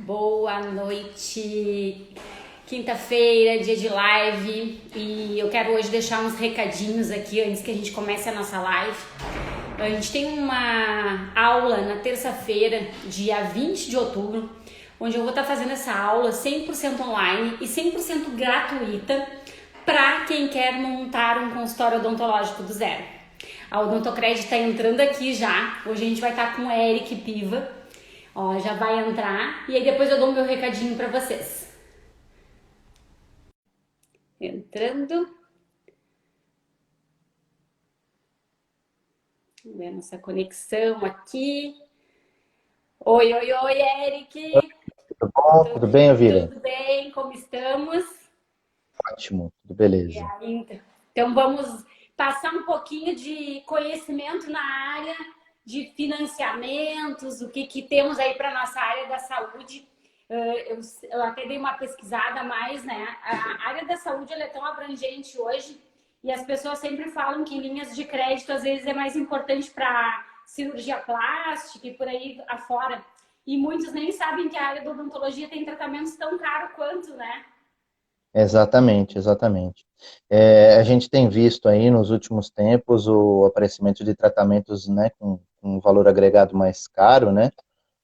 Boa noite, quinta-feira, dia de live, e eu quero hoje deixar uns recadinhos aqui antes que a gente comece a nossa live. A gente tem uma aula na terça-feira, dia 20 de outubro, onde eu vou estar fazendo essa aula 100% online e 100% gratuita para quem quer montar um consultório odontológico do zero. A Odontocred está entrando aqui já, hoje a gente vai estar com o Eric Piva. Ó, já vai entrar e aí depois eu dou meu recadinho para vocês. Entrando. Vamos ver a nossa conexão aqui. Oi, oi, oi, Eric. Tudo bom? Tudo bem, Elvira? Tudo bem? Como estamos? Ótimo, tudo beleza. Então vamos passar um pouquinho de conhecimento na área de financiamentos, o que temos aí para nossa área da saúde. Eu até dei uma pesquisada mais, né? A área da saúde ela é tão abrangente hoje e as pessoas sempre falam que linhas de crédito às vezes é mais importante para cirurgia plástica e por aí afora. E muitos nem sabem que a área da odontologia tem tratamentos tão caros quanto, né? Exatamente, exatamente. A gente tem visto aí nos últimos tempos o aparecimento de tratamentos, né, com um valor agregado mais caro, né?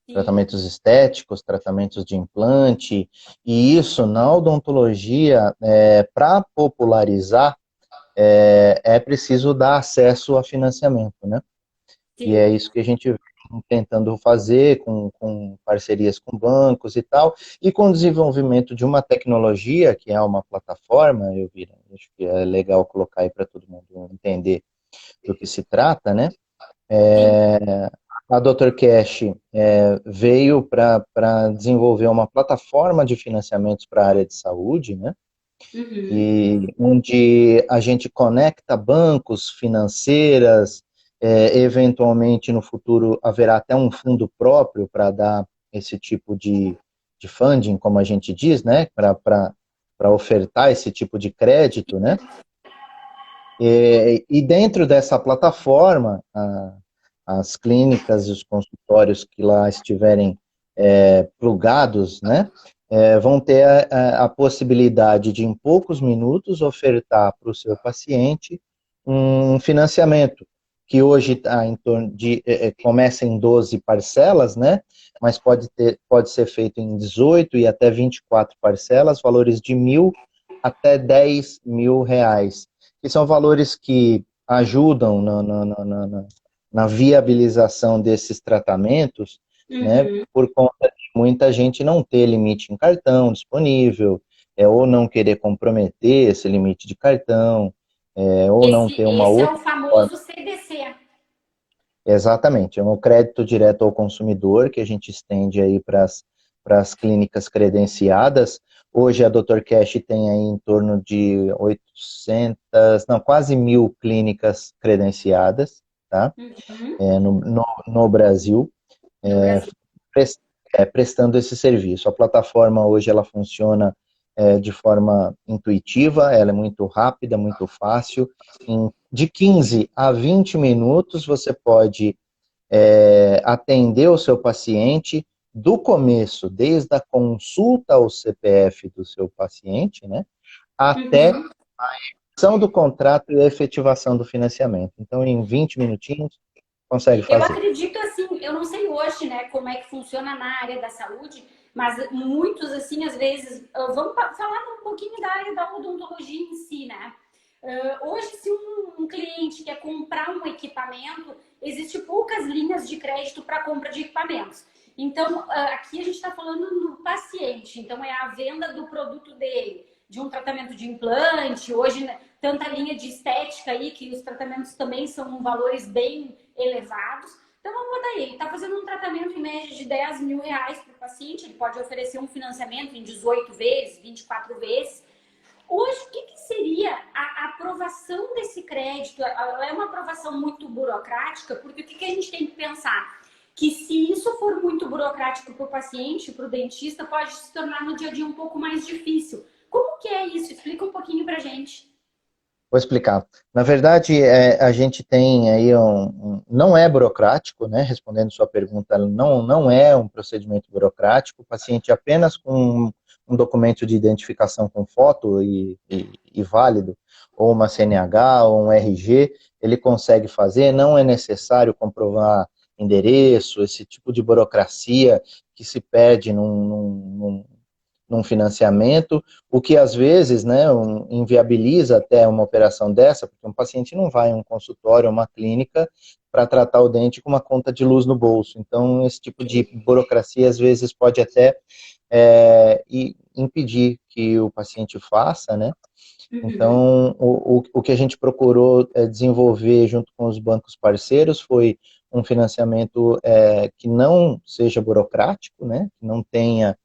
Sim. Tratamentos estéticos, tratamentos de implante, e isso na odontologia, para popularizar, é preciso dar acesso a financiamento, né? E é Sim. isso que a gente vem tentando fazer com parcerias com bancos e tal, e com o desenvolvimento de uma tecnologia, que é uma plataforma, eu vi, acho que é legal colocar aí para todo mundo entender do que se trata, né? Sim. A Dr. Cash veio para desenvolver uma plataforma de financiamentos para a área de saúde, né? Uhum. E onde a gente conecta bancos, financeiras, eventualmente no futuro haverá até um fundo próprio para dar esse tipo de funding, como a gente diz, né, para ofertar esse tipo de crédito, né, e dentro dessa plataforma, as clínicas e os consultórios que lá estiverem plugados, né, vão ter a possibilidade de, em poucos minutos, ofertar para o seu paciente um financiamento, que hoje está em torno de, começa em 12 parcelas, né, mas pode ser feito em 18 e até 24 parcelas, valores de 1.000 até 10.000 reais, que são valores que ajudam na viabilização desses tratamentos, né, Uhum. por conta de muita gente não ter limite em cartão disponível, ou não querer comprometer esse limite de cartão, ou não ter uma Esse é o outra forma. famoso CDC. Exatamente, é um crédito direto ao consumidor que a gente estende aí para as clínicas credenciadas. Hoje a Dr. Cash tem aí em torno de 800, não, quase 1.000 clínicas credenciadas, tá? Uhum. No Brasil, No Brasil. pres- prestando esse serviço. A plataforma hoje ela funciona de forma intuitiva, ela é muito rápida, muito fácil. De 15 a 20 minutos você pode atender o seu paciente do começo, desde a consulta ao CPF do seu paciente, né, até Uhum. a ação do contrato e a efetivação do financiamento. Então, em 20 minutinhos, consegue Eu fazer. acredito assim, eu não sei hoje, né, como é que funciona na área da saúde, mas muitos, assim, às vezes, vamos falar um pouquinho da área da odontologia em si, né? Hoje, se um cliente quer comprar um equipamento, existe poucas linhas de crédito para compra de equipamentos. Então, aqui a gente está falando no paciente, então é a venda do produto dele, de um tratamento de implante, hoje, né, tanta linha de estética aí, que os tratamentos também são valores bem elevados. Então vamos botar aí, ele está fazendo um tratamento em média de 10 mil reais para o paciente, ele pode oferecer um financiamento em 18 vezes, 24 vezes. Hoje, o que seria a aprovação desse crédito? Ela é uma aprovação muito burocrática, porque o que a gente tem que pensar? Que se isso for muito burocrático para o paciente, para o dentista, pode se tornar no dia a dia um pouco mais difícil. Como que é isso? Explica um pouquinho para gente. Vou explicar. Na verdade, a gente tem aí não é burocrático, né? Respondendo sua pergunta, não é um procedimento burocrático. O paciente apenas com um documento de identificação com foto e válido, ou uma CNH, ou um RG, ele consegue fazer. Não é necessário comprovar endereço, esse tipo de burocracia que se pede num financiamento, o que às vezes, né, inviabiliza até uma operação dessa, porque um paciente não vai a um consultório, a uma clínica, para tratar o dente com uma conta de luz no bolso. Então, esse tipo de burocracia às vezes pode até impedir que o paciente faça, né? Uhum. Então, o que a gente procurou desenvolver junto com os bancos parceiros foi um financiamento que não seja burocrático, né? Que não tenha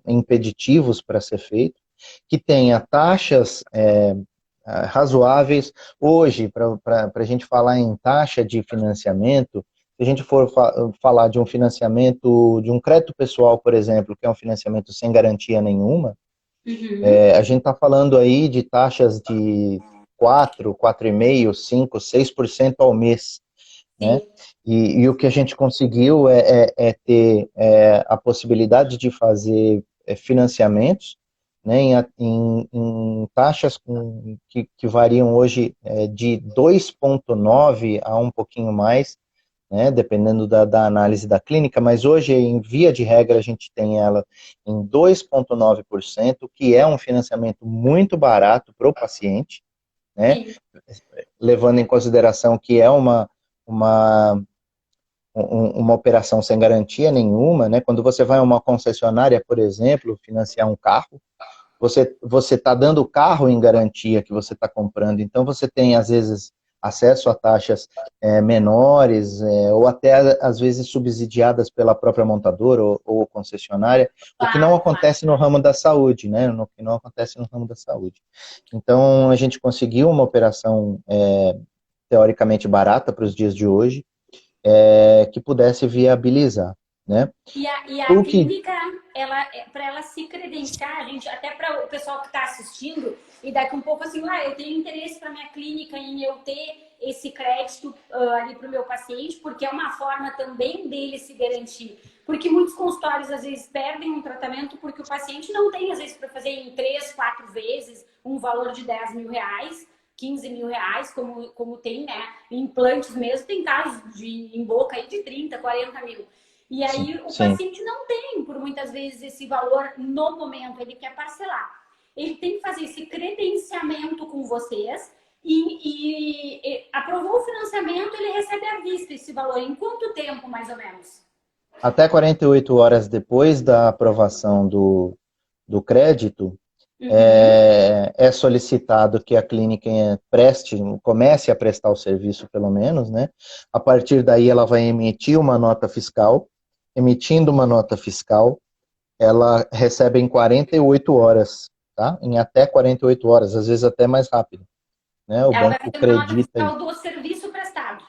impeditivos para ser feito, que tenha taxas razoáveis. Hoje, para a gente falar em taxa de financiamento, se a gente for falar de um financiamento, de um crédito pessoal, por exemplo, que é um financiamento sem garantia nenhuma, Uhum. a gente está falando aí de taxas de 4,5%, 5%, 6% ao mês, né? Sim. E o que a gente conseguiu é ter a possibilidade de fazer financiamentos, né, em taxas que variam hoje de 2,9 a um pouquinho mais, né, dependendo da análise da clínica, mas hoje, em via de regra, a gente tem ela em 2,9%, que é um financiamento muito barato para o paciente, né, Sim. levando em consideração que é uma, uma operação sem garantia nenhuma, né? Quando você vai a uma concessionária, por exemplo, financiar um carro, você está dando o carro em garantia que você está comprando, então você tem, às vezes, acesso a taxas menores, ou até, às vezes, subsidiadas pela própria montadora ou concessionária, o que não Claro, claro. acontece no ramo da saúde, né? O que não acontece no ramo da saúde. Então, a gente conseguiu uma operação teoricamente barata para os dias de hoje, que pudesse viabilizar, né? E a O que, clínica, ela, para ela se credenciar, a gente, até para o pessoal que está assistindo, e daqui um pouco assim, eu tenho interesse para minha clínica em eu ter esse crédito ali para o meu paciente, porque é uma forma também dele se garantir. Porque muitos consultórios às vezes perdem um tratamento porque o paciente não tem, às vezes, para fazer em 3, 4 vezes um valor de 10 mil reais. 15 mil reais, como tem, né? Implantes mesmo, tem casos em boca aí de 30, 40 mil. E sim, aí o sim. paciente não tem, por muitas vezes, esse valor no momento, ele quer parcelar. Ele tem que fazer esse credenciamento com vocês e aprovou o financiamento, ele recebe à vista esse valor. Em quanto tempo, mais ou menos? Até 48 horas depois da aprovação do crédito, Uhum. é solicitado que a clínica comece a prestar o serviço, pelo menos, né? A partir daí, ela vai emitir uma nota fiscal. Emitindo uma nota fiscal, ela recebe em 48 horas, tá? Em até 48 horas, às vezes até mais rápido, né? O Ela vai banco fazer uma nota acredita fiscal isso. do serviço prestado.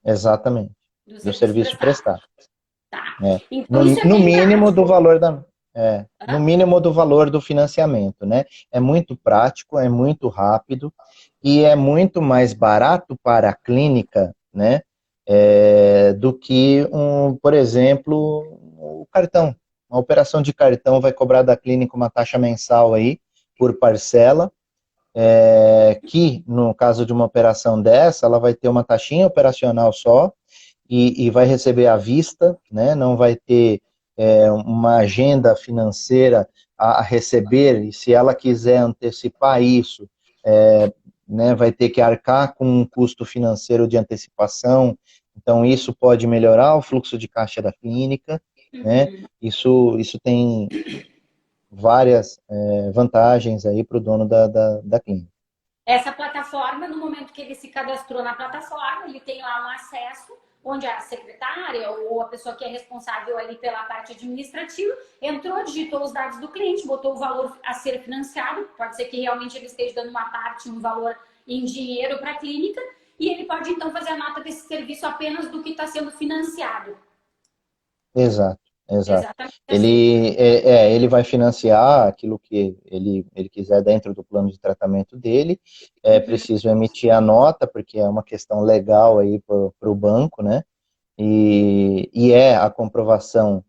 Exatamente, Do do serviço serviço prestado. prestado. Tá. Né? Então No, isso é no bem mínimo do prático. valor no mínimo do valor do financiamento, né? É muito prático, é muito rápido e é muito mais barato para a clínica, né? Do que por exemplo, o cartão. Uma operação de cartão vai cobrar da clínica uma taxa mensal aí por parcela, que no caso de uma operação dessa, ela vai ter uma taxinha operacional só e vai receber à vista, né? Não vai ter uma agenda financeira a receber, e se ela quiser antecipar isso, né, vai ter que arcar com um custo financeiro de antecipação, então isso pode melhorar o fluxo de caixa da clínica, né? Uhum. Isso tem várias vantagens aí para o dono da clínica. Essa plataforma, no momento que ele se cadastrou na plataforma, ele tem lá um acesso onde a secretária ou a pessoa que é responsável ali pela parte administrativa entrou, digitou os dados do cliente, botou o valor a ser financiado, pode ser que realmente ele esteja dando uma parte, um valor em dinheiro para a clínica, e ele pode então fazer a nota desse serviço apenas do que está sendo financiado. Exato. exato. Exatamente assim. Ele vai financiar aquilo que ele quiser dentro do plano de tratamento dele. É Uhum. preciso emitir a nota, porque é uma questão legal aí para o banco, né? E é a comprovação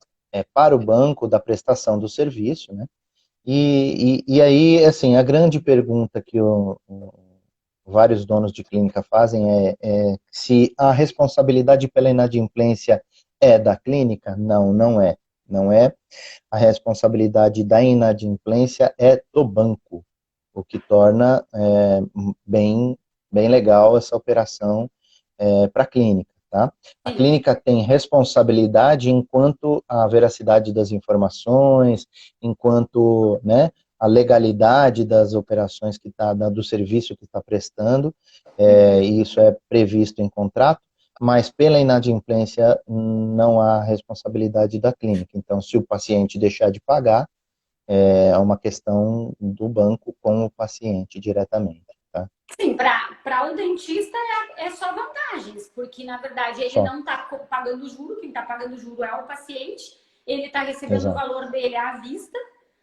para o banco da prestação do serviço, né? E aí, assim, a grande pergunta que vários donos de clínica fazem é se a responsabilidade pela inadimplência é da clínica. Não, não é. Não é. A responsabilidade da inadimplência é do banco, o que torna bem, bem legal essa operação para a clínica. Tá? A Sim. clínica tem responsabilidade enquanto a veracidade das informações, enquanto, né, a legalidade das operações que está, do serviço que está prestando, Uhum. e isso é previsto em contrato, mas pela inadimplência não há responsabilidade da clínica. Então, se o paciente deixar de pagar, é uma questão do banco com o paciente diretamente. Tá? Sim, para o dentista é só vantagens, porque na verdade ele Só, não está pagando juro, quem está pagando juro é o paciente, ele está recebendo o exato, valor dele à vista,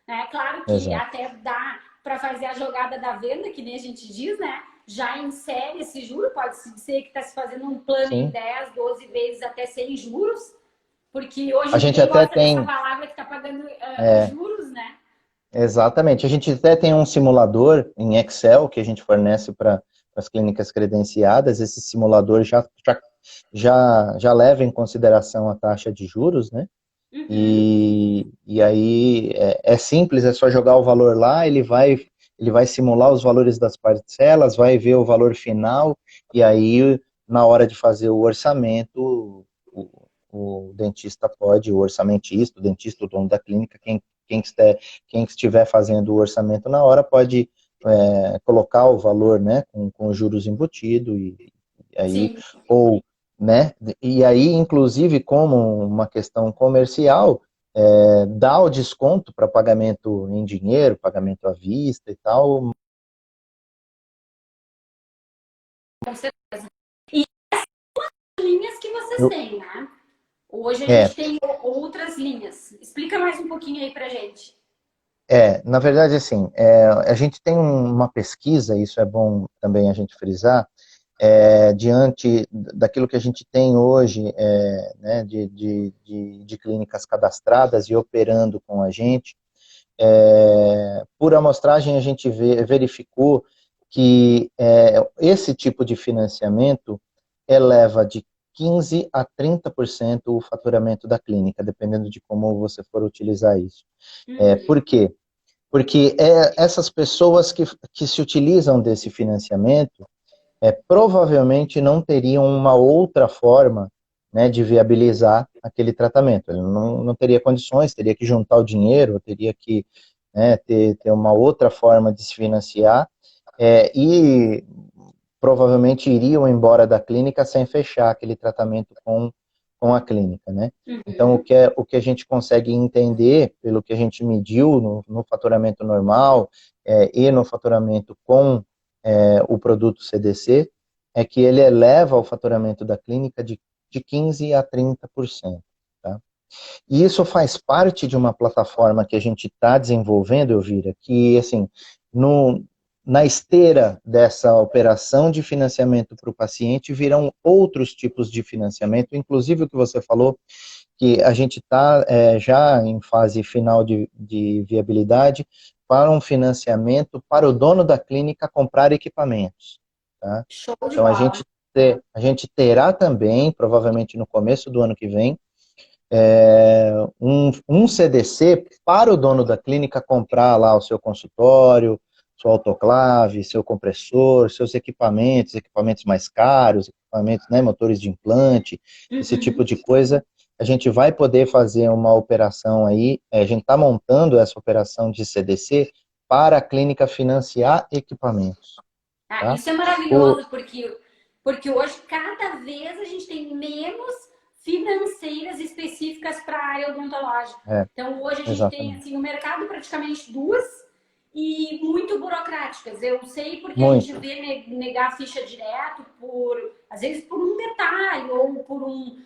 né? Claro que exato. até dá para fazer a jogada da venda, que nem a gente diz, né? Já insere esse juro, pode-se dizer que está se fazendo um plano em Sim. 10, 12 vezes até sem juros, porque hoje A gente ninguém até gosta dessa tem, palavra que está pagando é, juros, né? exatamente, a gente até tem um simulador em Excel que a gente fornece para as clínicas credenciadas. Esse simulador já leva em consideração a taxa de juros, né? Uhum. E aí é simples, é só jogar o valor lá, ele vai simular os valores das parcelas, vai ver o valor final, e aí, na hora de fazer o orçamento, o dentista pode, o orçamentista, o dentista, o dono da clínica, quem estiver fazendo o orçamento na hora, pode colocar o valor, né, com juros embutido, e aí, Sim. ou né? E aí, inclusive, como uma questão comercial, dá o desconto para pagamento em dinheiro, pagamento à vista e tal. Com certeza. E linhas que vocês Eu- têm, né? Hoje a É, gente tem outras linhas. Explica mais um pouquinho aí pra gente. na verdade, assim, a gente tem uma pesquisa, isso é bom também a gente frisar, diante daquilo que a gente tem hoje, né, de clínicas cadastradas e operando com a gente. Por amostragem, a gente verificou que esse tipo de financiamento eleva de 15 a 30% o faturamento da clínica, dependendo de como você for utilizar isso. Uhum. Por quê? Porque essas pessoas que se utilizam desse financiamento provavelmente não teriam uma outra forma, né, de viabilizar aquele tratamento. Ele não teria condições, teria que juntar o dinheiro, teria que, né, ter uma outra forma de se financiar, e provavelmente iriam embora da clínica sem fechar aquele tratamento com a clínica, né? Então, Uhum. o que a gente consegue entender, pelo que a gente mediu no faturamento normal e no faturamento com o produto CDC, é que ele eleva o faturamento da clínica de 15 a 30%. Tá? E isso faz parte de uma plataforma que a gente está desenvolvendo, Elvira, que, assim, no, na esteira dessa operação de financiamento para o paciente, virão outros tipos de financiamento, inclusive o que você falou, que a gente está já em fase final de viabilidade para um financiamento para o dono da clínica comprar equipamentos. Tá? Show de Então, bola. a gente terá também, provavelmente no começo do ano que vem, um CDC para o dono da clínica comprar lá o seu consultório, sua autoclave, seu compressor, seus equipamentos mais caros, equipamentos, né, motores de implante, esse tipo Uhum. de coisa. A gente vai poder fazer uma operação aí, a gente está montando essa operação de CDC para a clínica financiar equipamentos. Ah, Tá? isso é O, maravilhoso, porque hoje cada vez a gente tem menos financeiras específicas para a área odontológica. é, Então hoje a gente tem exatamente. assim no mercado praticamente duas, e muito burocráticas. Eu sei porque a gente Muito. vê negar a ficha direto por, às vezes, por um detalhe ou por um,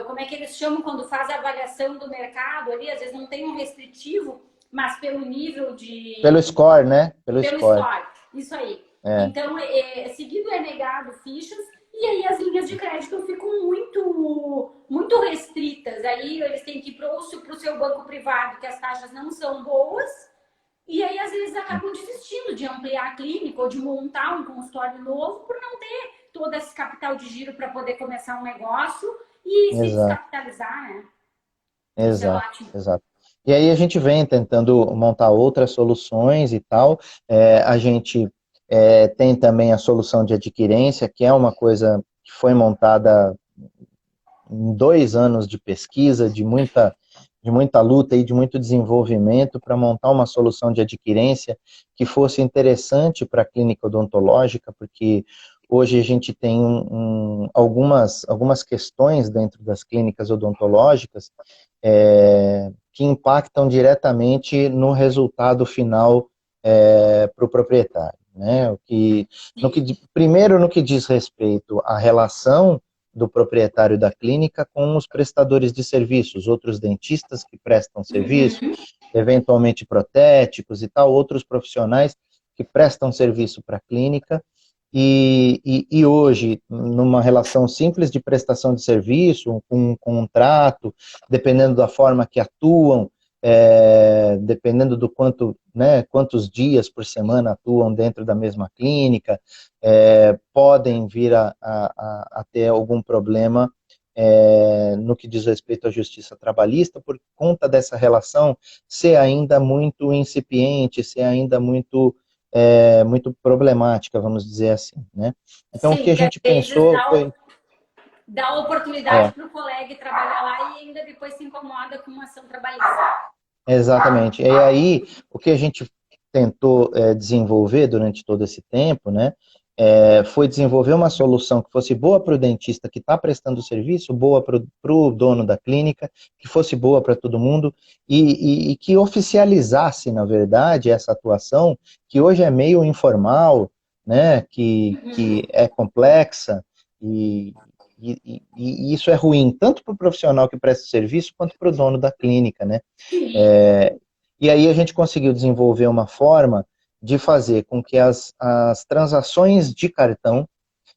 como é que eles chamam quando faz a avaliação do mercado ali, às vezes não tem um restritivo, mas pelo nível Pelo de, score, né? Pelo pelo score. score, isso aí. É, Então, seguido é negado fichas e aí as linhas de crédito ficam muito restritas. Aí eles têm que ir para o seu banco privado, que as taxas não são boas, e aí, às vezes, acabam desistindo de ampliar a clínica ou de montar um consultório novo por não ter todo esse capital de giro para poder começar um negócio e se exato, descapitalizar, né? Isso é exato, ótimo. exato. E aí a gente vem tentando montar outras soluções e tal. A gente tem também a solução de adquirência, que é uma coisa que foi montada em 2 anos de pesquisa, de muita luta e de muito desenvolvimento para montar uma solução de adquirência que fosse interessante para a clínica odontológica, porque hoje a gente tem algumas questões dentro das clínicas odontológicas que impactam diretamente no resultado final para o proprietário. Né? Primeiro, no que diz respeito à relação do proprietário da clínica com os prestadores de serviços, outros dentistas que prestam serviço, Uhum. eventualmente protéticos e tal, outros profissionais que prestam serviço para a clínica. E hoje, numa relação simples de prestação de serviço, com um contrato, dependendo da forma que atuam, dependendo do quanto, né, quantos dias por semana atuam dentro da mesma clínica, podem vir a ter algum problema no que diz respeito à justiça trabalhista, por conta dessa relação ser ainda muito incipiente, ser ainda muito problemática, vamos dizer assim, né? Então, o que Sim, a que às gente vezes pensou foi... dá oportunidade É, para o colega trabalhar lá e ainda depois se incomoda com uma ação trabalhista. exatamente. E aí, o que a gente tentou desenvolver durante todo esse tempo, né, foi desenvolver uma solução que fosse boa para o dentista que está prestando o serviço, boa para o dono da clínica, que fosse boa para todo mundo e que oficializasse, na verdade, essa atuação, que hoje é meio informal, né, que Uhum. é complexa e isso é ruim, tanto para o profissional que presta o serviço, quanto para o dono da clínica, né? Sim. É, e aí a gente conseguiu desenvolver uma forma de fazer com que as transações de cartão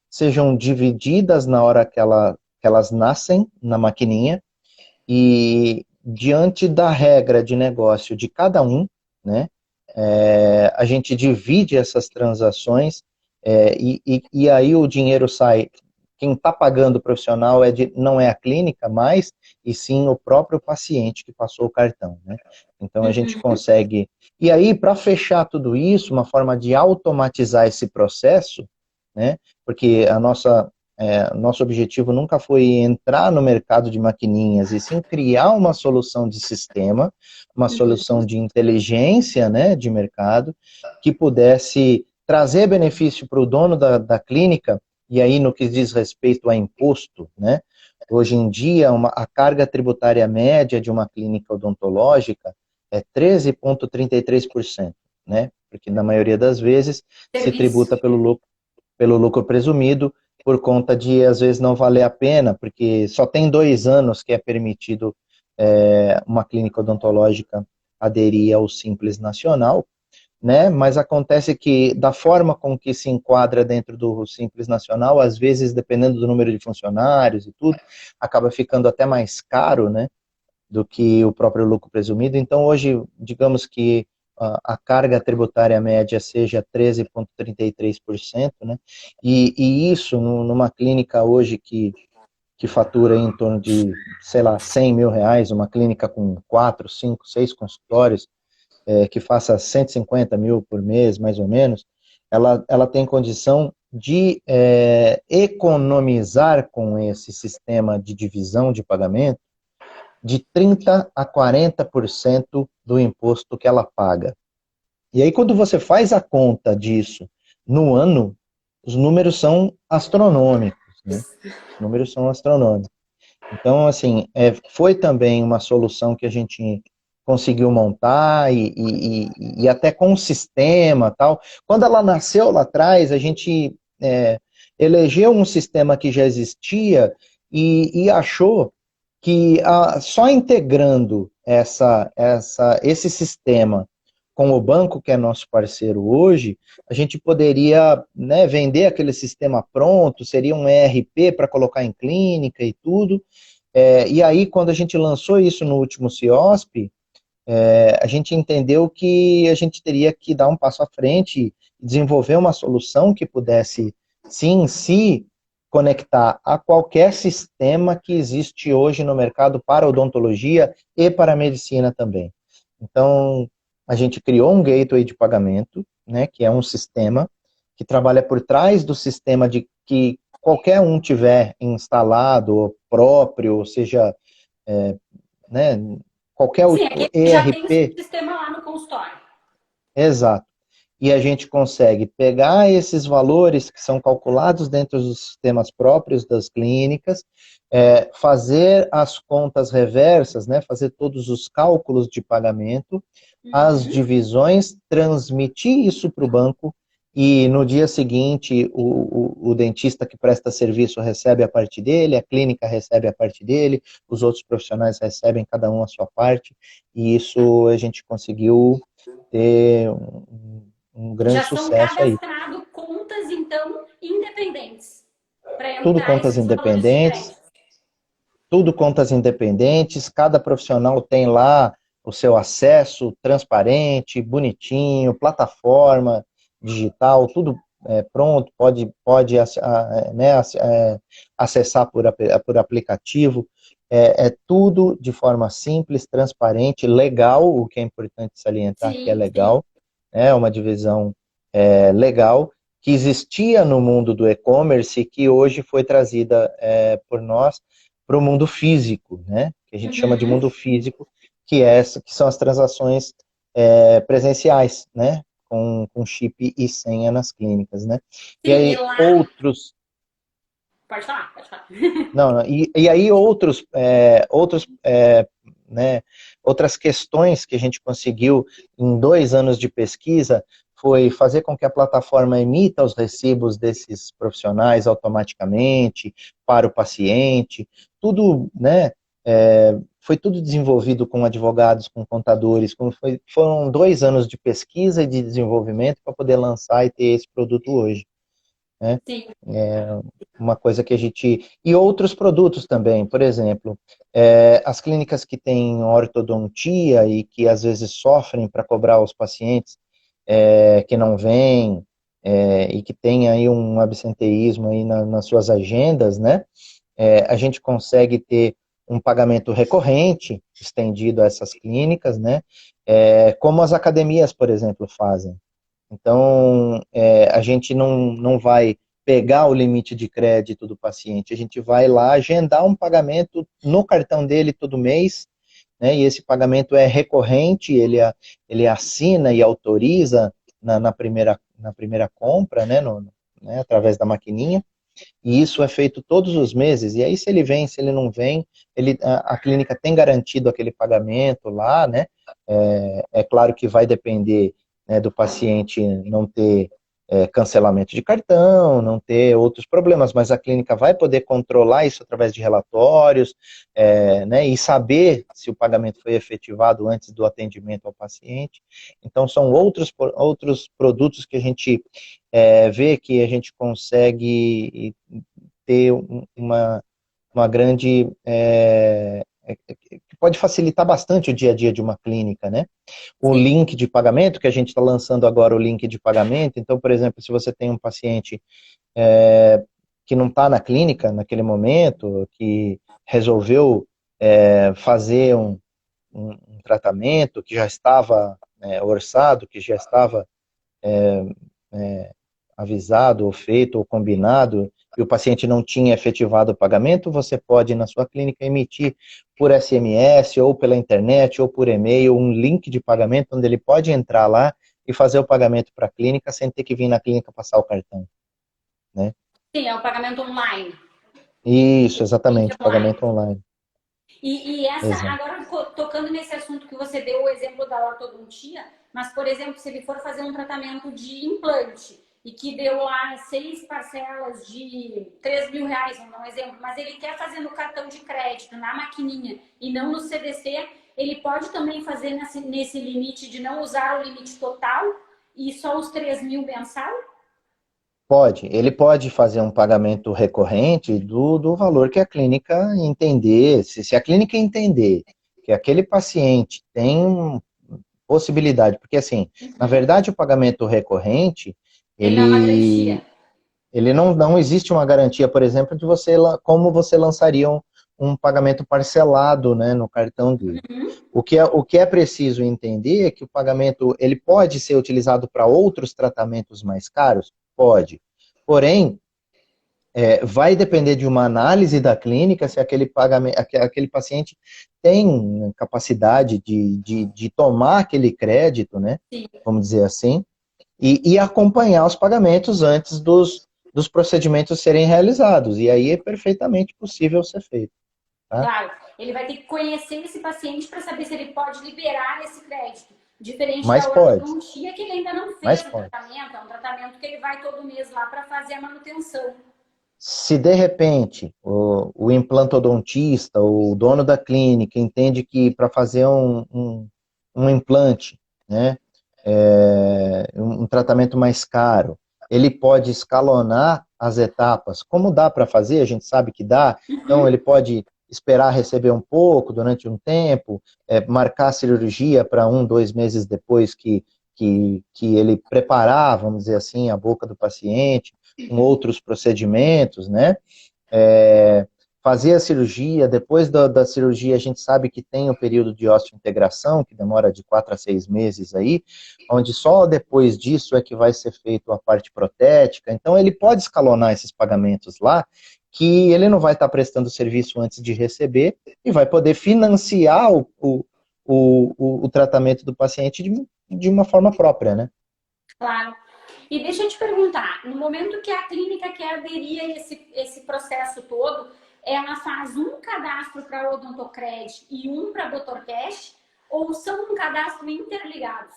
sejam divididas na hora que elas nascem na maquininha e diante da regra de negócio de cada um, né, a gente divide essas transações e aí o dinheiro sai. Quem está pagando o profissional não é a clínica mais, e sim o próprio paciente que passou o cartão. Né? Então a gente Uhum. consegue. E aí, para fechar tudo isso, uma forma de automatizar esse processo, né? Porque nosso objetivo nunca foi entrar no mercado de maquininhas, e sim criar uma solução de sistema, uma Uhum. solução de inteligência, né, de mercado, que pudesse trazer benefício para o dono da clínica, e aí no que diz respeito a imposto, né, hoje em dia a carga tributária média de uma clínica odontológica é 13,33%, né, porque na maioria das vezes se Serviço. tributa pelo lucro presumido, por conta de, às vezes, não valer a pena, porque só tem 2 anos que é permitido uma clínica odontológica aderir ao Simples Nacional, né? Mas acontece que, da forma com que se enquadra dentro do Simples Nacional, às vezes, dependendo do número de funcionários e tudo, acaba ficando até mais caro, né? Do que o próprio lucro presumido. Então, hoje, digamos que a carga tributária média seja 13,33%, né? E isso, numa clínica hoje que fatura em torno de, sei lá, 100 mil reais, uma clínica com 4, 5, 6 consultórios, que faça 150 mil por mês, mais ou menos, ela tem condição de economizar com esse sistema de divisão de pagamento de 30% a 40% do imposto que ela paga. E aí, quando você faz a conta disso no ano, os números são astronômicos, né? Os números são astronômicos. Então, assim, foi também uma solução que a gente conseguiu montar e até com o sistema tal. Quando ela nasceu lá atrás, a gente elegeu um sistema que já existia e achou que só integrando esse sistema com o banco, que é nosso parceiro hoje, a gente poderia, né, vender aquele sistema pronto, seria um ERP para colocar em clínica e tudo. E aí, quando a gente lançou isso no último CIOSP, a gente entendeu que a gente teria que dar um passo à frente e desenvolver uma solução que pudesse, sim, se conectar a qualquer sistema que existe hoje no mercado para odontologia e para a medicina também. Então, a gente criou um gateway de pagamento, né, que é um sistema que trabalha por trás do sistema de que qualquer um tiver instalado, próprio, ou seja, né, qualquer Sim, aqui já tem o ERP, sistema lá no consultório. exato. E a gente consegue pegar esses valores que são calculados dentro dos sistemas próprios das clínicas, fazer as contas reversas, né, fazer todos os cálculos de pagamento, as divisões, transmitir isso para o banco e no dia seguinte o dentista que presta serviço recebe a parte dele, a clínica recebe a parte dele, os outros profissionais recebem cada um a sua parte e isso a gente conseguiu ter um grande Já são sucesso aí. cadastrados contas, então, independentes para Tudo entrar contas esses valores de independentes, crédito. tudo contas independentes, cada profissional tem lá o seu acesso transparente, bonitinho, plataforma digital, tudo pronto, pode né, acessar por aplicativo. É tudo de forma simples, transparente, legal, o que é importante salientar que é Sim, sim. legal, é uma divisão legal, que existia no mundo do e-commerce e que hoje foi trazida por nós para o mundo físico, né? Que a gente chama de mundo físico, que são as transações presenciais, né? Com chip e senha nas clínicas, né? E Sim, e aí lá. outros, Pode falar, pode falar. não, e aí né, outras questões que a gente conseguiu em 2 anos de pesquisa foi fazer com que a plataforma emita os recibos desses profissionais automaticamente para o paciente, tudo, né, foi tudo desenvolvido com advogados, com contadores, foram 2 anos de pesquisa e de desenvolvimento para poder lançar e ter esse produto hoje, né? Sim. Uma coisa que a gente... E outros produtos também, por exemplo, as clínicas que têm ortodontia e que às vezes sofrem para cobrar os pacientes que não vêm e que tem aí um absenteísmo aí nas suas agendas, né? A gente consegue ter um pagamento recorrente estendido a essas clínicas, né? Como as academias, por exemplo, fazem. Então, a gente não vai pegar o limite de crédito do paciente, a gente vai lá agendar um pagamento no cartão dele todo mês, né, e esse pagamento é recorrente, ele assina e autoriza na primeira compra, né, através da maquininha, e isso é feito todos os meses, e aí se ele vem, se ele não vem, a clínica tem garantido aquele pagamento lá, né, claro que vai depender, né, do paciente não ter cancelamento de cartão, não ter outros problemas, mas a clínica vai poder controlar isso através de relatórios, né, e saber se o pagamento foi efetivado antes do atendimento ao paciente. Então, são outros produtos que a gente vê que a gente consegue ter uma grande... que pode facilitar bastante o dia a dia de uma clínica, né? O Sim. link de pagamento, que a gente está lançando agora o link de pagamento, então, por exemplo, se você tem um paciente que não está na clínica naquele momento, que resolveu fazer um tratamento, que já estava orçado, que já estava avisado, ou feito, ou combinado, e o paciente não tinha efetivado o pagamento, você pode, na sua clínica, emitir por SMS, ou pela internet, ou por e-mail, um link de pagamento, onde ele pode entrar lá e fazer o pagamento para a clínica, sem ter que vir na clínica passar o cartão, né? Sim, é o pagamento online. Isso, Link exatamente, online. pagamento online. E essa, Exato. agora tocando tocando nesse assunto que você deu o exemplo da ortodontia, mas, por exemplo, se ele for fazer um tratamento de implante e que deu lá 6 parcelas de R$ 3.000, vamos dar um exemplo, mas ele quer fazer no cartão de crédito, na maquininha e não no CDC, ele pode também fazer nesse limite de não usar o limite total e só os 3.000 mensal? Pode, ele pode fazer um pagamento recorrente do valor que a clínica entender. Se a clínica entender que aquele paciente tem possibilidade, porque assim, na verdade o pagamento recorrente, Ele não é uma ele, garantia. ele não existe uma garantia, por exemplo, de você, como você lançaria um pagamento parcelado, né, no cartão dele. Uhum. O que é preciso entender é que o pagamento ele pode ser utilizado para outros tratamentos mais caros? Pode. Porém, vai depender de uma análise da clínica se aquele paciente tem capacidade de tomar aquele crédito, né? Sim. Vamos dizer assim, e acompanhar os pagamentos antes dos procedimentos serem realizados. E aí é perfeitamente possível ser feito. Tá? Claro, ele vai ter que conhecer esse paciente para saber se ele pode liberar esse crédito. Diferente Mas da pode, ortodontia, que ele ainda não mas fez o pode. tratamento, é um tratamento que ele vai todo mês lá para fazer a manutenção. Se de repente o implantodontista, o dono da clínica, entende que para fazer um implante, né, um tratamento mais caro, ele pode escalonar as etapas. Como dá para fazer? A gente sabe que dá. Então ele pode esperar receber um pouco durante um tempo, marcar a cirurgia para 1, 2 meses depois que ele preparar, vamos dizer assim, a boca do paciente, com outros procedimentos, né? Fazer a cirurgia, depois da cirurgia a gente sabe que tem o período de osteointegração, que demora de 4 a 6 meses aí, onde só depois disso é que vai ser feito a parte protética. Então ele pode escalonar esses pagamentos lá, que ele não vai estar prestando serviço antes de receber e vai poder financiar o tratamento do paciente de uma forma própria, né? Claro. E deixa eu te perguntar, no momento que a clínica quer aderir a esse processo todo, ela faz um cadastro para o Odontocred e um para Dr. Cash, ou são um cadastro interligados?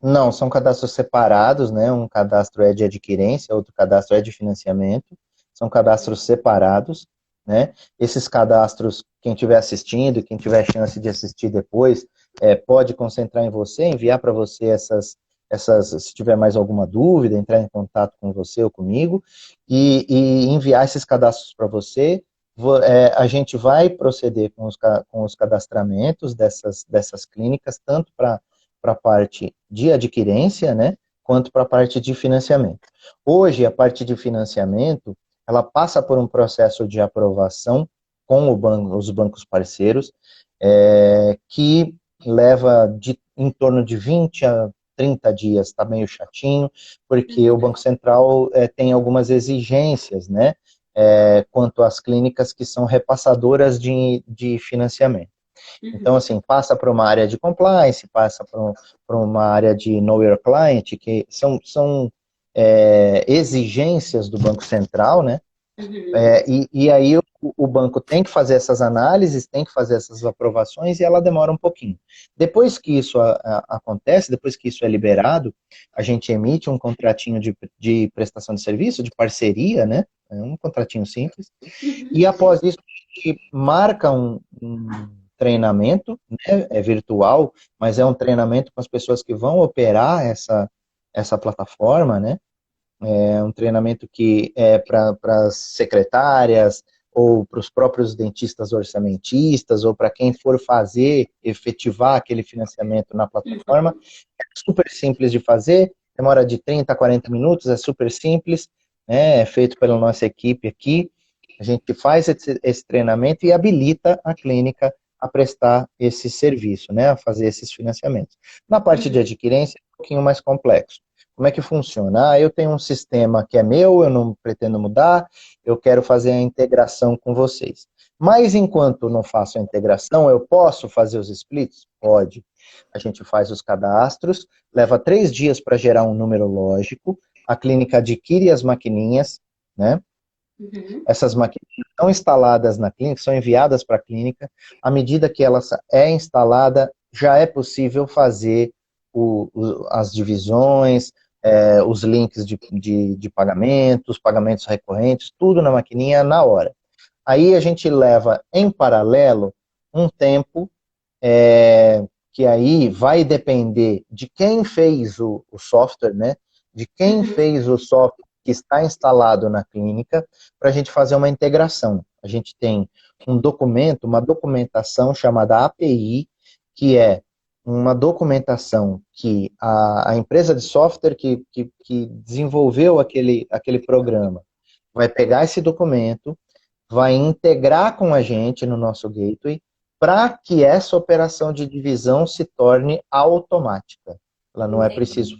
Não, são cadastros separados, né? Um cadastro é de adquirência, outro cadastro é de financiamento. São cadastros separados, né? Esses cadastros, quem estiver assistindo, quem tiver chance de assistir depois, pode concentrar em você, enviar para você se tiver mais alguma dúvida, entrar em contato com você ou comigo e enviar esses cadastros para você. A gente vai proceder com os cadastramentos dessas clínicas, tanto para a parte de adquirência, né, quanto para a parte de financiamento. Hoje, a parte de financiamento, ela passa por um processo de aprovação com os bancos parceiros, que leva em torno de 20 a 30 dias, está meio chatinho, porque o Banco Central tem algumas exigências, né, quanto às clínicas que são repassadoras de financiamento. Então, assim, passa para uma área de compliance, passa para uma área de know your client, que são exigências do Banco Central, né? E aí o banco tem que fazer essas análises, tem que fazer essas aprovações e ela demora um pouquinho. Depois que isso acontece, depois que isso é liberado, a gente emite um contratinho de prestação de serviço, de parceria, né? É um contratinho simples. E após isso, a gente marca um treinamento, né? É virtual, mas é um treinamento com as pessoas que vão operar essa plataforma, né? É um treinamento que é para as secretárias, ou para os próprios dentistas orçamentistas, ou para quem for efetivar aquele financiamento na plataforma. É super simples de fazer, demora de 30 a 40 minutos, é super simples, né? É feito pela nossa equipe aqui. A gente faz esse treinamento e habilita a clínica a prestar esse serviço, né? A fazer esses financiamentos. Na parte de adquirência, é um pouquinho mais complexo. Como é que funciona? Eu tenho um sistema que é meu, eu não pretendo mudar, eu quero fazer a integração com vocês. Mas enquanto não faço a integração, eu posso fazer os splits? Pode. A gente faz os cadastros, leva 3 dias para gerar um número lógico, a clínica adquire as maquininhas, né? Uhum. Essas maquininhas são instaladas na clínica, são enviadas para a clínica. À medida que ela é instalada, já é possível fazer as divisões, os links de pagamento, os pagamentos recorrentes, tudo na maquininha na hora. Aí a gente leva em paralelo um tempo que aí vai depender de quem fez o software, né? De quem Uhum. fez o software que está instalado na clínica, para a gente fazer uma integração. A gente tem um documento, uma documentação chamada API, que é uma documentação que a empresa de software que desenvolveu aquele programa vai pegar esse documento, vai integrar com a gente no nosso gateway, para que essa operação de divisão se torne automática. Ela não é Entendi. preciso,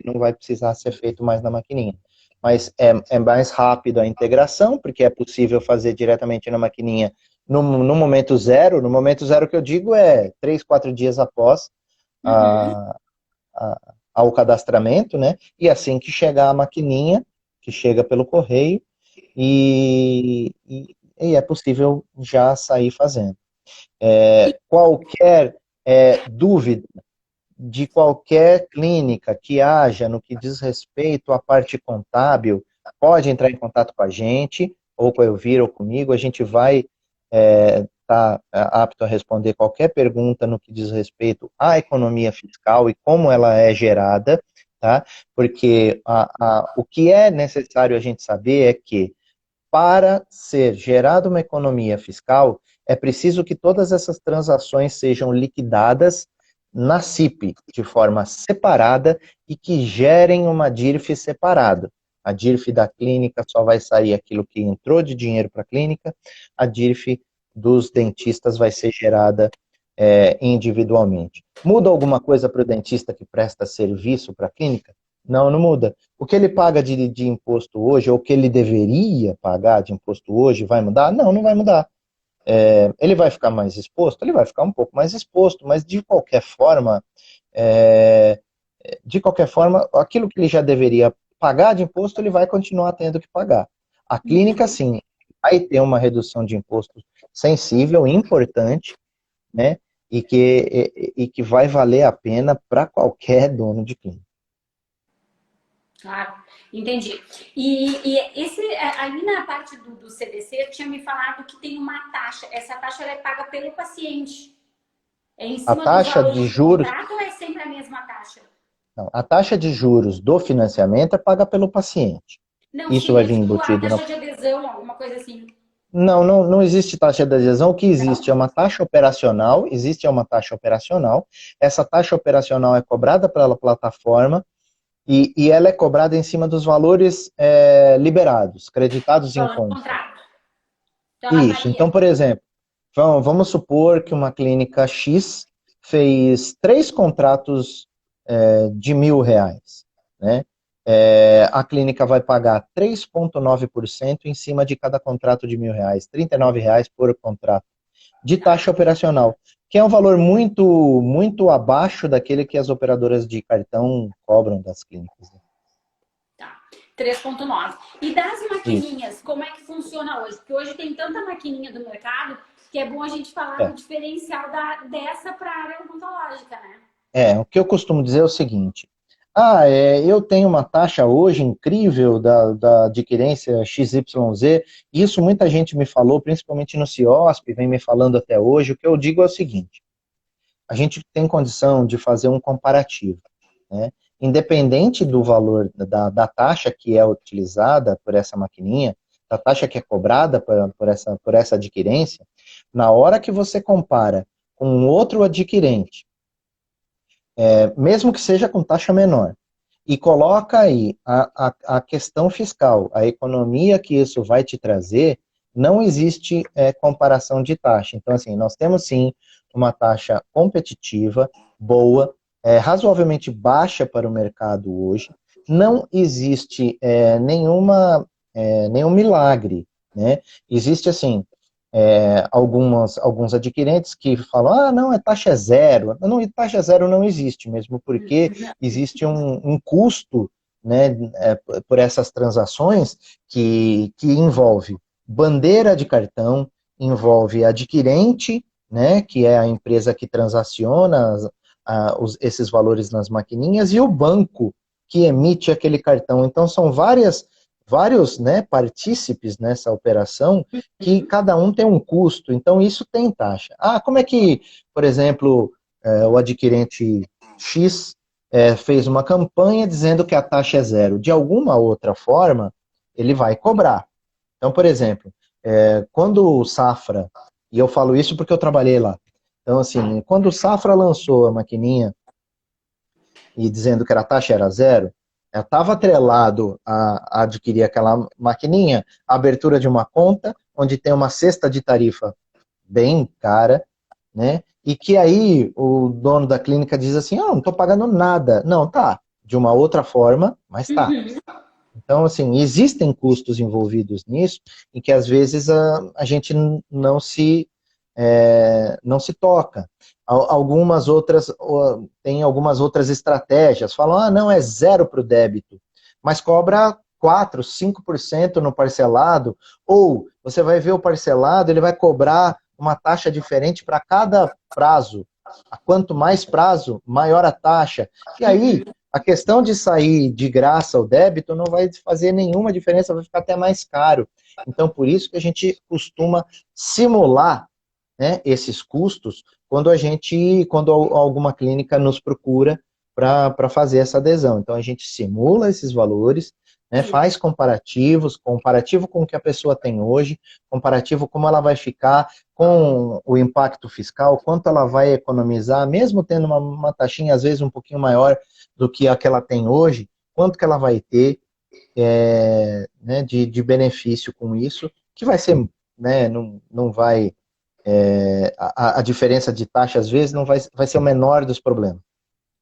não vai precisar ser feito mais na maquininha. Mas é mais rápido a integração, porque é possível fazer diretamente na maquininha no momento zero. No momento zero que eu digo é 3, 4 dias após Uhum. a, ao cadastramento, né? E assim que chegar a maquininha, que chega pelo correio, e é possível já sair fazendo. Qualquer dúvida de qualquer clínica que haja no que diz respeito à parte contábil, pode entrar em contato com a gente, ou com a Elvira ou comigo, a gente vai estar apto a responder qualquer pergunta no que diz respeito à economia fiscal e como ela é gerada, tá? Porque o que é necessário a gente saber é que para ser gerada uma economia fiscal, é preciso que todas essas transações sejam liquidadas na CIP, de forma separada, e que gerem uma DIRF separada. A DIRF da clínica só vai sair aquilo que entrou de dinheiro para a clínica, a DIRF dos dentistas vai ser gerada individualmente. Muda alguma coisa para o dentista que presta serviço para a clínica? Não, não muda. O que ele paga de imposto hoje, ou o que ele deveria pagar de imposto hoje, vai mudar? Não, não vai mudar. Ele vai ficar mais exposto? Ele vai ficar um pouco mais exposto, mas de qualquer forma, aquilo que ele já deveria pagar de imposto, ele vai continuar tendo que pagar. A clínica, Uhum. sim, vai ter uma redução de imposto sensível, importante, né? E que vai valer a pena para qualquer dono de clínica. Claro, entendi. E aí na parte do CDC, tinha me falado que tem uma taxa. Essa taxa ela é paga pelo paciente. É em A cima dos taxa valores de do juros, contrato ou é sempre a mesma taxa? não, a taxa de juros do financiamento é paga pelo paciente. Não, Isso sim, vai é vir tipo a embutido taxa de adesão, alguma coisa assim. não existe taxa de adesão. O que existe é Não? uma taxa operacional, existe uma taxa operacional. Essa taxa operacional é cobrada pela plataforma e ela é cobrada em cima dos valores liberados, creditados em Valor do conta. contrato. Então ela Isso. varia. Então, por exemplo, vamos supor que uma clínica X fez 3 contratos de R$ 1.000, né? A clínica vai pagar 3,9% em cima de cada contrato de R$ 1.000, R$ 39 por contrato de taxa Tá, operacional, que é um valor muito, muito abaixo daquele que as operadoras de cartão cobram das clínicas, né? tá. 3,9. E das Isso. maquininhas, como é que funciona hoje? Porque hoje tem tanta maquininha do mercado que é bom a gente falar É. o diferencial dessa para a área odontológica, né? O que eu costumo dizer é o seguinte: eu tenho uma taxa hoje incrível da adquirência XYZ. Isso muita gente me falou, principalmente no CIOSP, vem me falando até hoje. O que eu digo é o seguinte: a gente tem condição de fazer um comparativo, né? Independente do valor da taxa que é utilizada por essa maquininha, da taxa que é cobrada por essa adquirência, na hora que você compara com um outro adquirente, mesmo que seja com taxa menor, e coloca aí a questão fiscal, a economia que isso vai te trazer, não existe comparação de taxa. Então, assim, nós temos sim uma taxa competitiva, boa, razoavelmente baixa para o mercado hoje. Não existe nenhum milagre, né? Existe, assim, alguns adquirentes que falam, não, taxa zero. Não, taxa zero não existe, mesmo porque existe um custo, né, por essas transações que envolve bandeira de cartão, envolve adquirente, né, que é a empresa que transaciona esses valores nas maquininhas, e o banco que emite aquele cartão. Então, são vários, né, partícipes nessa operação, que cada um tem um custo, então isso tem taxa. Como é que, por exemplo, o adquirente X fez uma campanha dizendo que a taxa é zero? De alguma outra forma, ele vai cobrar. Então, por exemplo, quando o Safra, e eu falo isso porque eu trabalhei lá, então assim, quando o Safra lançou a maquininha e dizendo que a taxa era zero, estava atrelado a adquirir aquela maquininha, a abertura de uma conta, onde tem uma cesta de tarifa bem cara, né? E que aí o dono da clínica diz assim, não estou pagando nada. Não, tá, de uma outra forma, mas tá. Então, assim, existem custos envolvidos nisso, em que às vezes a gente não se toca. Tem algumas outras estratégias, falam, não, é zero para o débito, mas cobra 4, 5% no parcelado, ou você vai ver o parcelado, ele vai cobrar uma taxa diferente para cada prazo. Quanto mais prazo, maior a taxa. E aí, a questão de sair de graça o débito não vai fazer nenhuma diferença, vai ficar até mais caro. Então, por isso que a gente costuma simular, né, esses custos quando alguma clínica nos procura para fazer essa adesão. Então, a gente simula esses valores, né, faz comparativo com o que a pessoa tem hoje, comparativo como ela vai ficar com o impacto fiscal, quanto ela vai economizar, mesmo tendo uma taxinha, às vezes, um pouquinho maior do que a que ela tem hoje, quanto que ela vai ter né, de benefício com isso, que vai ser, né, não vai, a diferença de taxa, às vezes, não vai ser o menor dos problemas.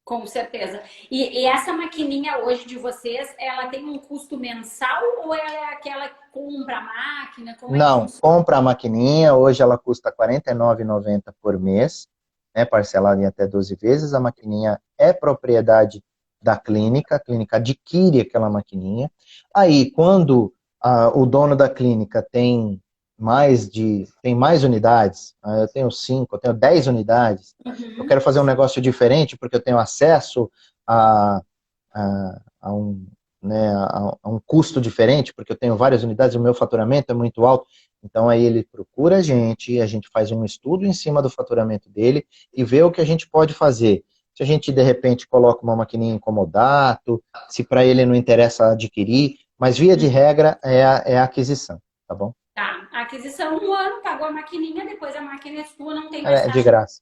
Com certeza. E essa maquininha hoje de vocês, ela tem um custo mensal ou ela é aquela que compra a máquina? Como é que Não, funciona? compra a maquininha, hoje ela custa R$ 49,90 por mês, né, parcelada em até 12 vezes. A maquininha é propriedade da clínica, a clínica adquire aquela maquininha. Aí, quando o dono da clínica tem mais unidades, eu tenho 5, eu tenho 10 unidades, eu quero fazer um negócio diferente porque eu tenho acesso a, a um, né, a um custo diferente, porque eu tenho várias unidades, o meu faturamento é muito alto. Então aí ele procura a gente faz um estudo em cima do faturamento dele e vê o que a gente pode fazer. Se a gente de repente coloca uma maquininha em comodato, se para ele não interessa adquirir, mas via de regra é a aquisição, tá bom? Tá. A aquisição, um ano, pagou a maquininha, depois a máquina é sua, não tem mais É de taxa, graça.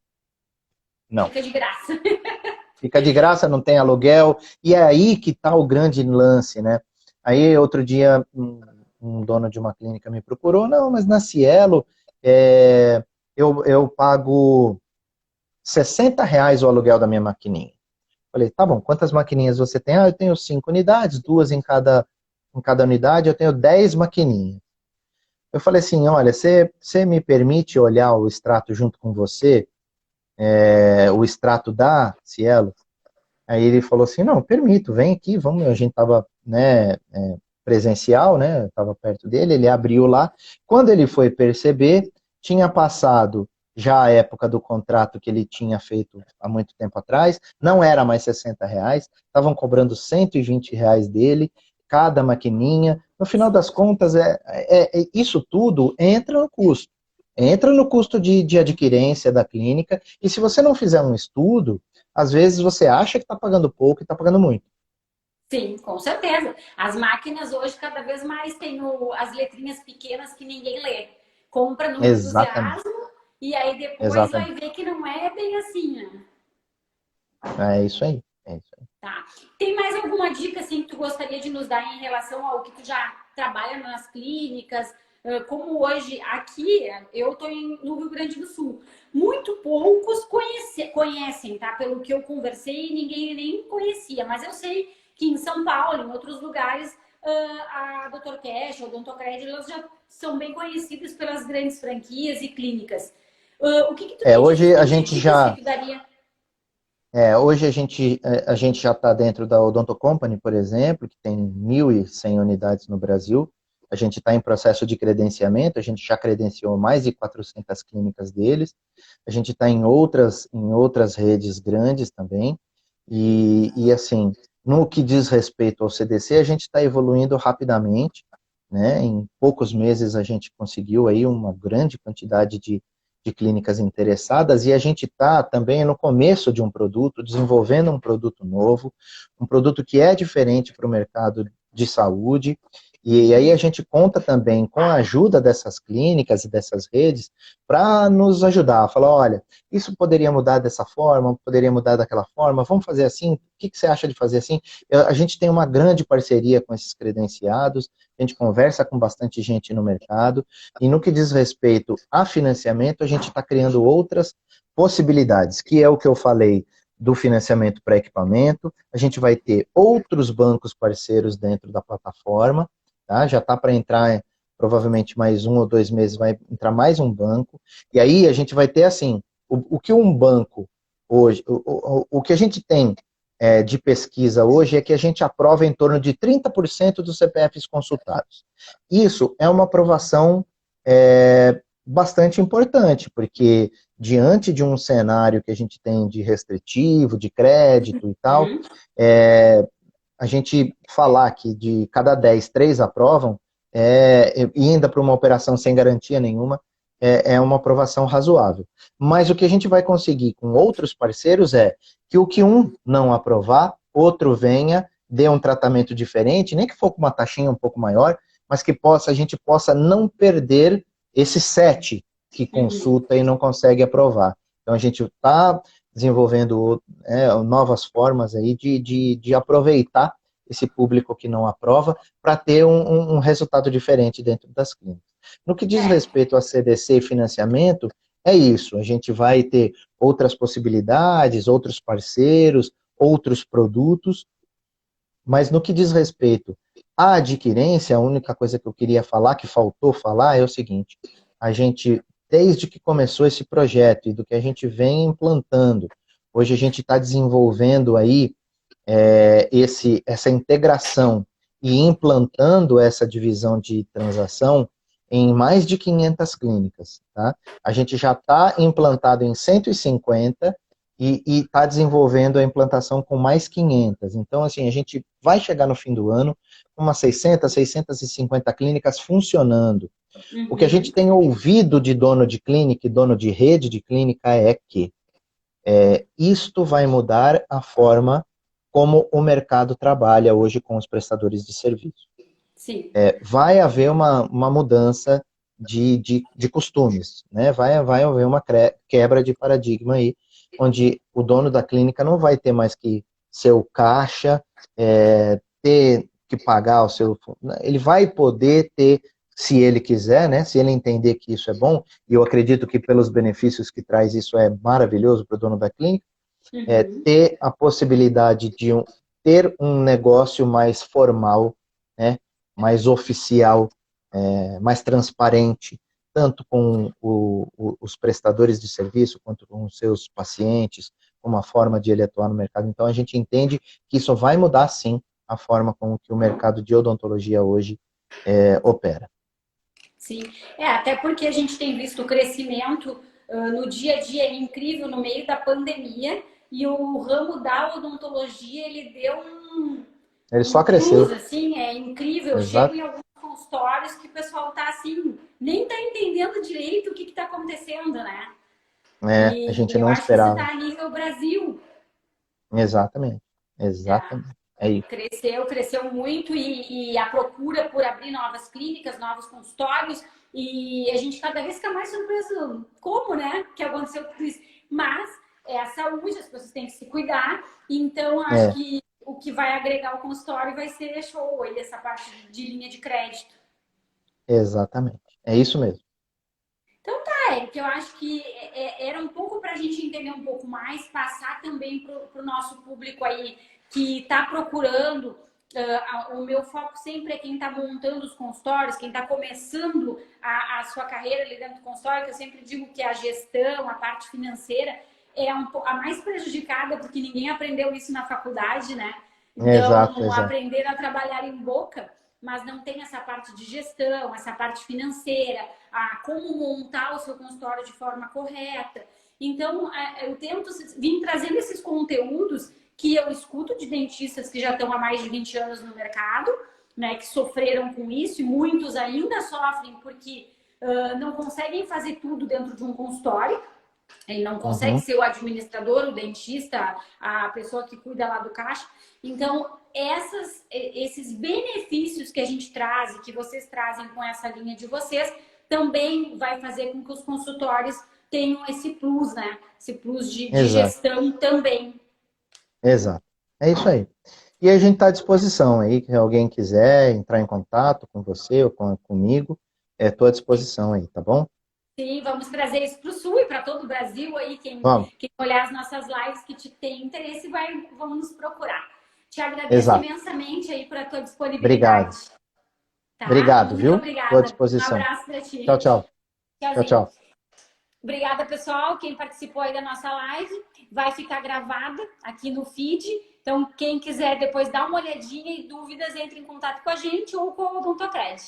Não. fica de graça. Fica de graça, não tem aluguel, e é aí que está o grande lance, né? Aí, outro dia, um dono de uma clínica me procurou, não, mas na Cielo, eu pago R$ 60 o aluguel da minha maquininha. Falei, tá bom, quantas maquininhas você tem? Eu tenho 5 unidades, 2 em cada unidade, eu tenho 10 maquininhas. Eu falei assim, olha, você me permite olhar o extrato junto com você, o extrato da Cielo? Aí ele falou assim, não, permito, vem aqui, vamos, a gente estava, né, presencial, né, estava perto dele, ele abriu lá, quando ele foi perceber, tinha passado já a época do contrato que ele tinha feito há muito tempo atrás, não era mais R$ 60, estavam cobrando R$ 120 dele, cada maquininha, no final das contas, isso tudo entra no custo de adquirência da clínica, e se você não fizer um estudo, às vezes você acha que está pagando pouco e está pagando muito. Sim, com certeza. As máquinas hoje cada vez mais têm as letrinhas pequenas que ninguém lê. Compra no Exatamente, entusiasmo e aí depois vai exatamente. ver que não é bem assim, né? É isso aí, é isso aí. Tá. Tem mais alguma dica assim que tu gostaria de nos dar em relação ao que tu já trabalha nas clínicas? Como hoje aqui, eu estou no Rio Grande do Sul. Muito poucos conhecem, tá? Pelo que eu conversei, ninguém nem conhecia. Mas eu sei que em São Paulo, em outros lugares, a Dr. Cash ou Odontocred, elas já são bem conhecidas pelas grandes franquias e clínicas. O que tu me diz Hoje a assim, de gente dicas que já, tu daria? Hoje a gente já está dentro da Odonto Company, por exemplo, que tem 1.100 unidades no Brasil. A gente está em processo de credenciamento, a gente já credenciou mais de 400 clínicas deles. A gente está em outras redes grandes também. E assim, no que diz respeito ao CDC, a gente está evoluindo rapidamente, né? Em poucos meses a gente conseguiu aí uma grande quantidade de clínicas interessadas, e a gente está também no começo de um produto, desenvolvendo um produto novo, um produto que é diferente para o mercado de saúde, e aí a gente conta também com a ajuda dessas clínicas e dessas redes para nos ajudar, falar, olha, isso poderia mudar dessa forma, poderia mudar daquela forma, vamos fazer assim, o que você acha de fazer assim? A gente tem uma grande parceria com esses credenciados, a gente conversa com bastante gente no mercado, e no que diz respeito a financiamento, a gente está criando outras possibilidades, que é o que eu falei do financiamento para equipamento, a gente vai ter outros bancos parceiros dentro da plataforma, tá? Já está para entrar, provavelmente mais 1 ou 2 meses vai entrar mais um banco, e aí a gente vai ter assim, o que um banco hoje, o que a gente tem de pesquisa hoje é que a gente aprova em torno de 30% dos CPFs consultados. Isso é uma aprovação bastante importante, porque diante de um cenário que a gente tem de restritivo, de crédito e tal, Uhum. A gente falar que de cada 10, 3 aprovam, e ainda para uma operação sem garantia nenhuma, é uma aprovação razoável. Mas o que a gente vai conseguir com outros parceiros é que o que um não aprovar, outro venha, dê um tratamento diferente, nem que for com uma taxinha um pouco maior, mas que a gente possa não perder esse 7 que Uhum. consulta e não consegue aprovar. Então a gente está desenvolvendo novas formas aí de aproveitar esse público que não aprova para ter um resultado diferente dentro das clínicas. No que diz É, respeito a CDC e financiamento, é isso, a gente vai ter outras possibilidades, outros parceiros, outros produtos, mas no que diz respeito à adquirência, a única coisa que eu queria falar, que faltou falar, é o seguinte: a gente, desde que começou esse projeto e do que a gente vem implantando, hoje a gente está desenvolvendo aí essa integração e implantando essa divisão de transação em mais de 500 clínicas. Tá? A gente já está implantado em 150 e está desenvolvendo a implantação com mais 500. Então, assim, a gente vai chegar no fim do ano com umas 600, 650 clínicas funcionando. O que a gente uhum. tem ouvido de dono de clínica e dono de rede de clínica é que isto vai mudar a forma como o mercado trabalha hoje com os prestadores de serviço. Sim. Vai haver uma mudança de costumes, né? Vai haver uma quebra de paradigma aí, onde o dono da clínica não vai ter mais que ser o caixa, ter que pagar o seu... Ele vai poder ter, se ele quiser, né? Se ele entender que isso é bom, e eu acredito que pelos benefícios que traz isso é maravilhoso para o dono da clínica, Uhum. ter a possibilidade de ter um negócio mais formal, né, mais oficial, mais transparente, tanto com os prestadores de serviço, quanto com os seus pacientes, uma forma de ele atuar no mercado. Então, a gente entende que isso vai mudar, sim, a forma como que o mercado de odontologia hoje opera. Sim, até porque a gente tem visto o crescimento no dia a dia incrível no meio da pandemia e o ramo da odontologia ele deu Ele um só plus, cresceu, assim, é incrível. Eu chego exato. em alguns consultórios que o pessoal tá assim, nem tá entendendo direito o que que tá acontecendo, né? A E gente eu não acho que isso esperava. tá a nível Brasil. Exatamente, É. exatamente. É isso. Cresceu muito e a procura por abrir novas clínicas, novos consultórios e a gente cada vez fica mais surpreso como, né, que aconteceu tudo isso. Mas é a saúde, as pessoas têm que se cuidar, então acho É, que o que vai agregar o consultório vai ser show aí, essa parte de linha de crédito. exatamente. É isso mesmo. Então que eu acho que era um pouco para a gente entender um pouco mais, passar também para o nosso público aí que está procurando. O meu foco sempre é quem está montando os consultórios, quem está começando a sua carreira ali dentro do consultório, que eu sempre digo que é a gestão, a parte financeira. é a mais prejudicada, porque ninguém aprendeu isso na faculdade, né? Exato, Então, exato. aprender a trabalhar em boca, mas não tem essa parte de gestão, essa parte financeira, a como montar o seu consultório de forma correta. Então, eu tento vir trazendo esses conteúdos que eu escuto de dentistas que já estão há mais de 20 anos no mercado, né, que sofreram com isso, e muitos ainda sofrem porque não conseguem fazer tudo dentro de um consultório. Ele não consegue Uhum. ser o administrador, o dentista, a pessoa que cuida lá do caixa. Então, esses benefícios que a gente traz e que vocês trazem com essa linha de vocês, também vai fazer com que os consultórios tenham esse plus, né? Esse plus de Exato, gestão também. exato. É isso aí. E a gente está à disposição aí, se alguém quiser entrar em contato com você ou comigo, estou à disposição aí, tá bom? Sim, vamos trazer isso para o Sul e para todo o Brasil aí. Vamos, Quem olhar as nossas lives que tem interesse, vamos nos procurar. Te agradeço exato. imensamente aí por a tua disponibilidade. Obrigado. Tá? Obrigado, Muito viu? Estou à obrigada. Um disposição. abraço para Tchau, ti. tchau. Tchau, Tchauzinho. tchau. Obrigada, pessoal. Quem participou aí da nossa live vai ficar gravada aqui no feed. Então, quem quiser depois dar uma olhadinha e dúvidas, entre em contato com a gente ou com o Odontocred,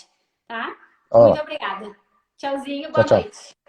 tá? Ó, Muito obrigada. Tchauzinho, tchau, boa tchau. noite.